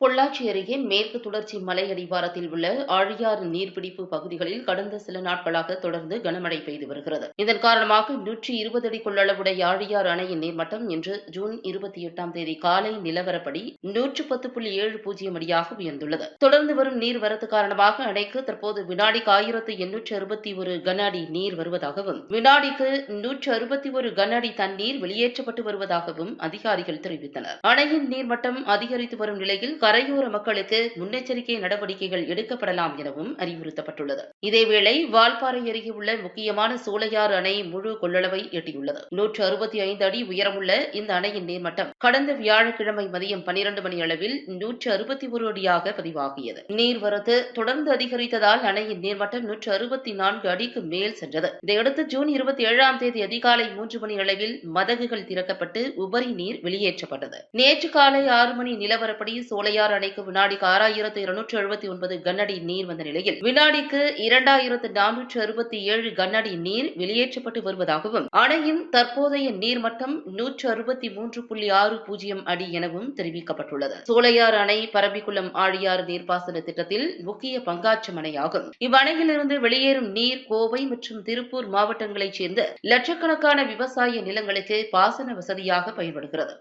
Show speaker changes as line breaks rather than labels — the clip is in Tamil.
பொள்ளாச்சி அருகே மேற்கு தொடர்ச்சி மலை அடிவாரத்தில் உள்ள ஆழியாறு நீர்பிடிப்பு பகுதிகளில் கடந்த சில நாட்களாக தொடர்ந்து கனமழை பெய்து வருகிறது. இதன் காரணமாக 120 அடி கொள்ளளவுடைய ஆழியாறு அணையின் நீர்மட்டம் இன்று ஜூன் 28ஆம் தேதி காலை நிலவரப்படி 110.70 அடியாக உயர்ந்துள்ளது. தொடர்ந்து வரும் நீர்வரத்து காரணமாக அணைக்கு தற்போது வினாடிக்கு 1861 கன அடி நீர் வருவதாகவும் வினாடிக்கு 161 கன அடி தண்ணீர் வெளியேற்றப்பட்டு வருவதாகவும் அதிகாரிகள் தெரிவித்தனர். அணையின் நீர்மட்டம் அதிகரித்து வரும் நிலையில் கரையோர மக்களுக்கு முன்னெச்சரிக்கை நடவடிக்கைகள் எடுக்கப்படலாம் எனவும் அறிவுறுத்தப்பட்டுள்ளது. இதேவேளை வால்பாறை அருகே உள்ள முக்கியமான சோலையாறு அணை முழு கொள்ளளவை எட்டியுள்ளது. 165 அடி உயரமுள்ள இந்த அணையின் நீர்மட்டம் கடந்த வியாழக்கிழமை மதியம் 12 மணி அளவில் 161 அடியாக பதிவாகியது. நீர்வரத்து தொடர்ந்து அதிகரித்ததால் அணையின் நீர்மட்டம் 164 அடிக்கு மேல் சென்றது. இதையடுத்து ஜூன் 27ஆம் தேதி அதிகாலை 3 மணி அளவில் மதகுகள் திறக்கப்பட்டு உபரி நீர் வெளியேற்றப்பட்டது. நேற்று காலை 6 மணி நிலவரப்படி சோலையாறு அணைக்கு வினாடிக்கு 6279 கன அடி நீர் வந்த நிலையில் வினாடிக்கு 2467 கன அடி நீர் வெளியேற்றப்பட்டு வருவதாகவும் அணையின் தற்போதைய நீர்மட்டம் 163.60 அடி எனவும் தெரிவிக்கப்பட்டுள்ளது. சோலையாறு அணை பரம்பிக்குளம் ஆழியாறு நீர்ப்பாசன திட்டத்தில் முக்கிய பங்காற்றும் அணையாகும். இவ்வணையிலிருந்து வெளியேறும் நீர் கோவை மற்றும் திருப்பூர் மாவட்டங்களைச் சேர்ந்த லட்சக்கணக்கான விவசாய நிலங்களுக்கு பாசன வசதியாக பயன்படுகிறது.